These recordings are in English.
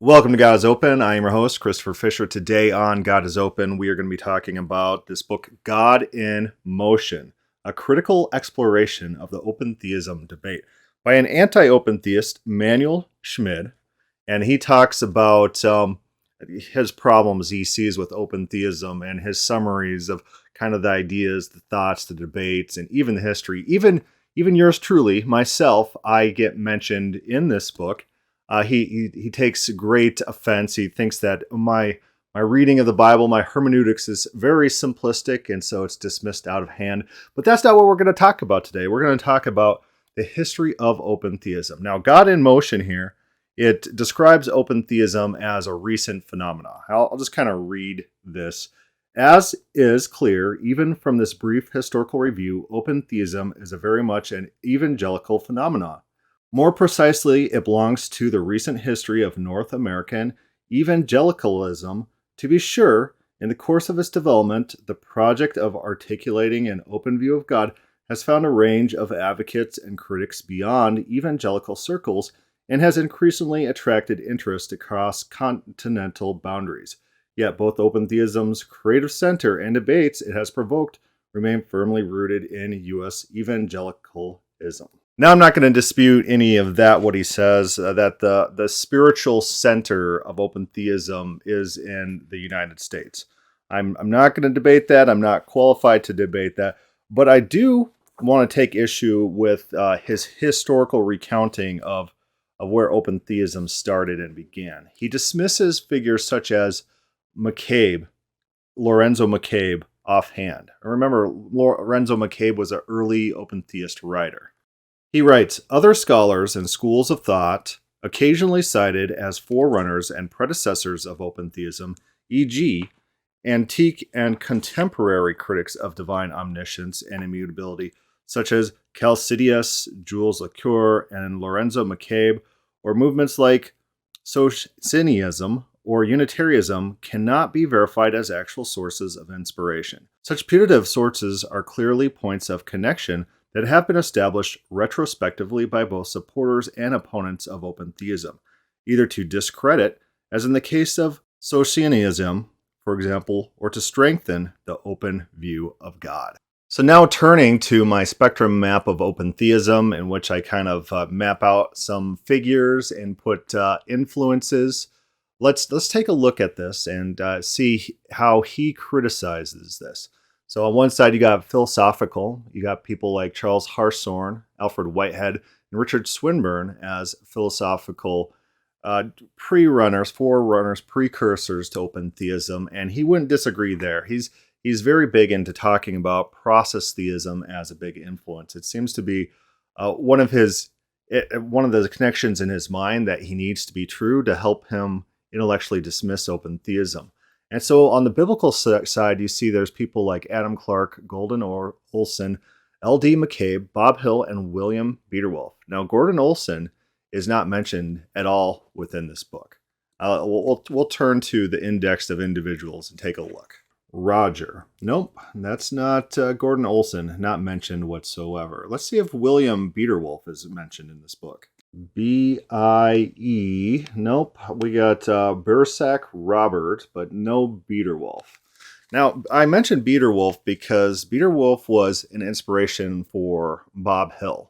Welcome to God is Open. I am your host, Christopher Fisher. Today on God is Open, we are going to be talking about this book, God in Motion, a critical exploration of the open theism debate by an anti-open theist, Manuel Schmid. And he talks about his problems he sees with open theism and his summaries of kind of the ideas, the thoughts, the debates, and even the history. Even yours truly, myself, I get mentioned in this book. He takes great offense. He thinks that my reading of the Bible, my hermeneutics is very simplistic, and so it's dismissed out of hand. But that's not what we're going to talk about today. We're going to talk about the history of open theism. Now, God in Motion here, it describes open theism as a recent phenomenon. I'll just kind of read this. As is clear, even from this brief historical review, open theism is a very much an evangelical phenomenon. More precisely, it belongs to the recent history of North American evangelicalism. To be sure, in the course of its development, the project of articulating an open view of God has found a range of advocates and critics beyond evangelical circles and has increasingly attracted interest across continental boundaries. Yet both open theism's creative center and debates it has provoked remain firmly rooted in U.S. evangelicalism. Now, I'm not going to dispute any of that, what he says, that the spiritual center of open theism is in the United States. I'm not going to debate that. I'm not qualified to debate that. But I do want to take issue with his historical recounting of where open theism started and began. He dismisses figures such as Lorenzo Mccabe, offhand. Remember, Lorenzo Mccabe was an early open theist writer. He writes, other scholars and schools of thought, occasionally cited as forerunners and predecessors of open theism, e.g., antique and contemporary critics of divine omniscience and immutability, such as Chalcidius, Jules Lecoeur, and Lorenzo Mccabe, or movements like Socinianism or Unitarianism, cannot be verified as actual sources of inspiration. Such putative sources are clearly points of connection that have been established retrospectively by both supporters and opponents of open theism, either to discredit, as in the case of Socinianism, for example, or to strengthen the open view of God. So now turning to my spectrum map of open theism, in which I kind of map out some figures and put influences. Let's take a look at this and see how he criticizes this. So on one side, you got philosophical. You got people like Charles Hartshorne, Alfred Whitehead, and Richard Swinburne as philosophical forerunners, precursors to open theism. And he wouldn't disagree there. He's very big into talking about process theism as a big influence. It seems to be one of the connections in his mind that he needs to be true to help him intellectually dismiss open theism. And so on the biblical side, you see there's people like Adam Clarke, Gordon Olson, L.D. McCabe, Bob Hill, and William Biederwolf. Now, Gordon Olson is not mentioned at all within this book. We'll turn to the index of individuals and take a look. Roger. Nope, that's not Gordon Olson, not mentioned whatsoever. Let's see if William Biederwolf is mentioned in this book. B-I-E. Nope. We got Bursack Robert, but no Biederwolf. Now, I mentioned Biederwolf because Biederwolf was an inspiration for Bob Hill.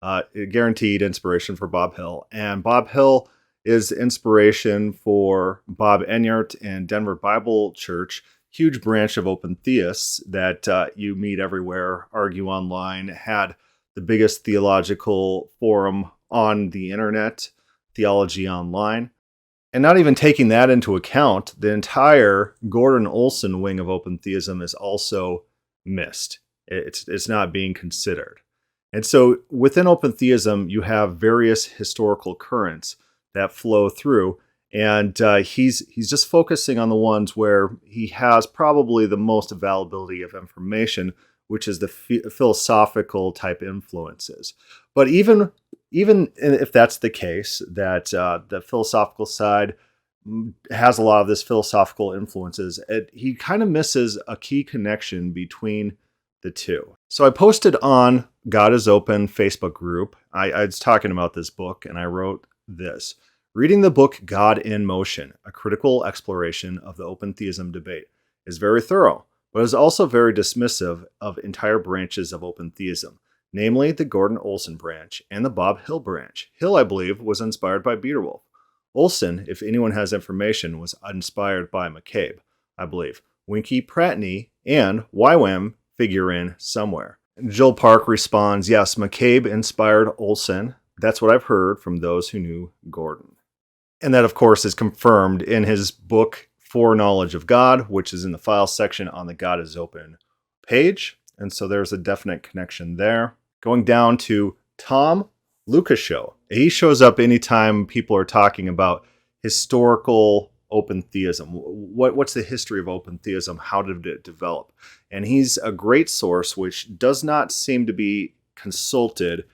A guaranteed inspiration for Bob Hill. And Bob Hill is inspiration for Bob Enyart and Denver Bible Church, huge branch of open theists that you meet everywhere, argue online, had the biggest theological forum on the internet, Theology Online. And not even taking that into account, the entire Gordon Olson wing of open theism is also missed. It's not being considered. And so within open theism, you have various historical currents that flow through. And he's just focusing on the ones where he has probably the most availability of information, which is the philosophical type influences. But even if that's the case, that the philosophical side has a lot of this philosophical influences, he kind of misses a key connection between the two. So I posted on God is Open Facebook group. I was talking about this book and I wrote this. Reading the book God in Motion, a critical exploration of the open theism debate, is very thorough, but is also very dismissive of entire branches of open theism, namely the Gordon Olson branch and the Bob Hill branch. Hill, I believe, was inspired by Beerwolf. Olson, if anyone has information, was inspired by McCabe, I believe. Winky Pratney and YWAM figure in somewhere. Jill Park responds, yes, McCabe inspired Olson. That's what I've heard from those who knew Gordon. And that, of course, is confirmed in his book, Foreknowledge of God, which is in the file section on the God is Open page. And so there's a definite connection there. Going down to Tom Lucas Show. He shows up anytime people are talking about historical open theism. What's the history of open theism? How did it develop? And he's a great source, which does not seem to be consulted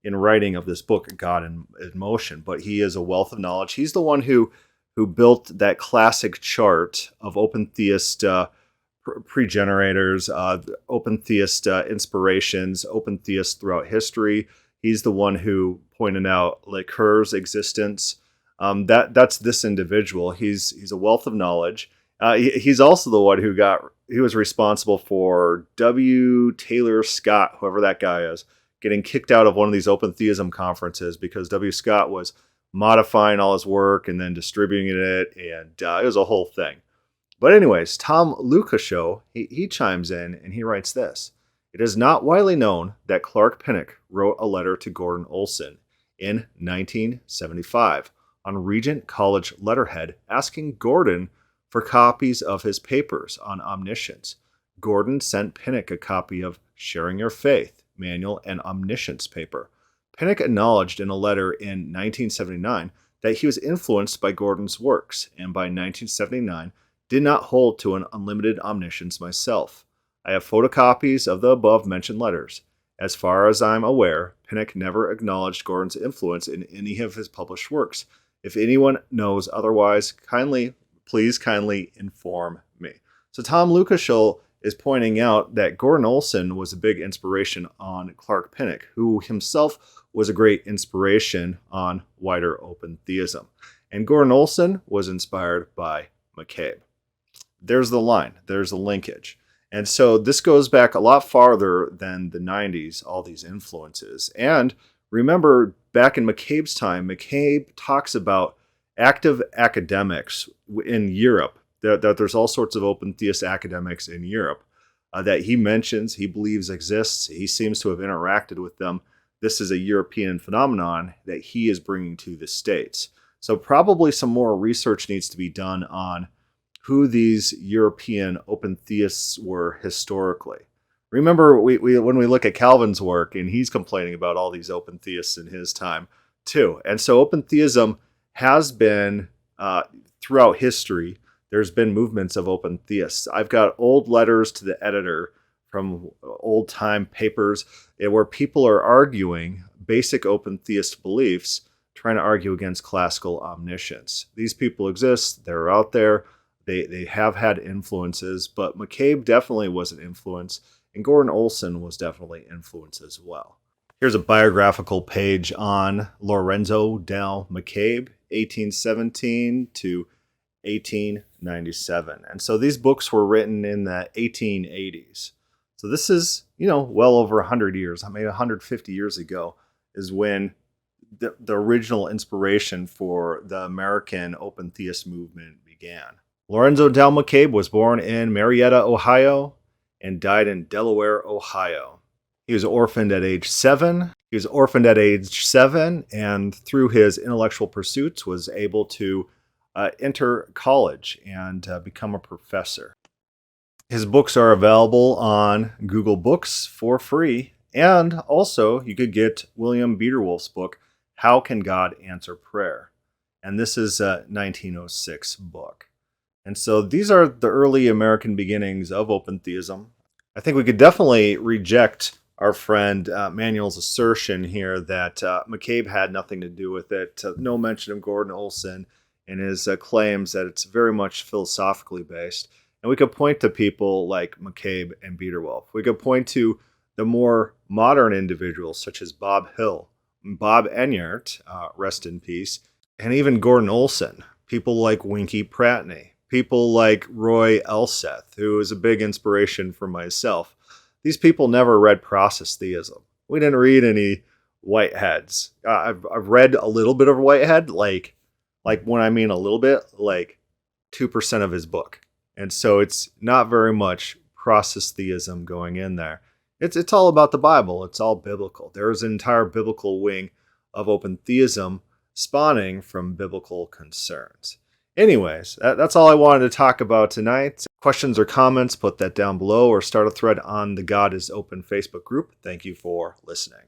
in writing of this book, God in Motion, but he is a wealth of knowledge. He's the one who built that classic chart of open theist pregenerators, open theist inspirations, open theists throughout history. He's the one who pointed out Lacour's existence. That's this individual. He's a wealth of knowledge. He's also the one he was responsible for W. Taylor Scott, whoever that guy is, getting kicked out of one of these open theism conferences because W. Scott was modifying all his work and then distributing it, and it was a whole thing. But anyways, Tom Lucas Show, he chimes in and he writes this. It is not widely known that Clark Pinnock wrote a letter to Gordon Olson in 1975 on Regent College letterhead asking Gordon for copies of his papers on omniscience. Gordon sent Pinnock a copy of Sharing Your Faith Manual and Omniscience paper. Pinnock acknowledged in a letter in 1979 that he was influenced by Gordon's works, and by 1979 did not hold to an unlimited omniscience myself. I have photocopies of the above-mentioned letters. As far as I'm aware, Pinnock never acknowledged Gordon's influence in any of his published works. If anyone knows otherwise, please kindly inform me. So Tom Lucas Show is pointing out that Gordon Olson was a big inspiration on Clark Pinnock, who himself was a great inspiration on wider open theism. And Gordon Olson was inspired by McCabe. There's the line. There's the linkage. And so this goes back a lot farther than the 90s, all these influences. And remember, back in McCabe's time, McCabe talks about active academics in Europe, that there's all sorts of open theist academics in Europe that he mentions, he believes exists. He seems to have interacted with them. This is a European phenomenon that he is bringing to the States. So probably some more research needs to be done on who these European open theists were historically. Remember, when we look at Calvin's work, and he's complaining about all these open theists in his time too. And so open theism has been, throughout history, there's been movements of open theists. I've got old letters to the editor from old time papers where people are arguing basic open theist beliefs, trying to argue against classical omniscience. These people exist, they're out there, they have had influences, but McCabe definitely was an influence, and Gordon Olson was definitely influenced as well. Here's a biographical page on Lorenzo del Mccabe, 1817 to 1897. And so these books were written in the 1880s. So this is, well over 100 years, maybe 150 years ago is when the original inspiration for the American open theist movement began. Lorenzo del Mccabe was born in Marietta, Ohio, and died in Delaware, Ohio. He was orphaned at age 7. And through his intellectual pursuits was able to enter college and become a professor. His books are available on Google Books for free, and also you could get William Beerwolf's book, How Can God Answer Prayer? And this is a 1906 book. And so these are the early American beginnings of open theism. I think we could definitely reject our friend Manuel's assertion here that McCabe had nothing to do with it. No mention of Gordon Olson and his claims that it's very much philosophically based. And we could point to people like McCabe and Beerwolf. We could point to the more modern individuals such as Bob Hill, Bob Enyart, rest in peace, and even Gordon Olson, people like Winky Pratney, people like Roy Elseth, who is a big inspiration for myself. These people never read process theism. We didn't read any Whiteheads. I've read a little bit of Whitehead, like when I mean a little bit, like 2% of his book. And so it's not very much process theism going in there. It's all about the Bible. It's all biblical. There is an entire biblical wing of open theism spawning from biblical concerns. Anyways, that's all I wanted to talk about tonight. Questions or comments, put that down below or start a thread on the God is Open Facebook group. Thank you for listening.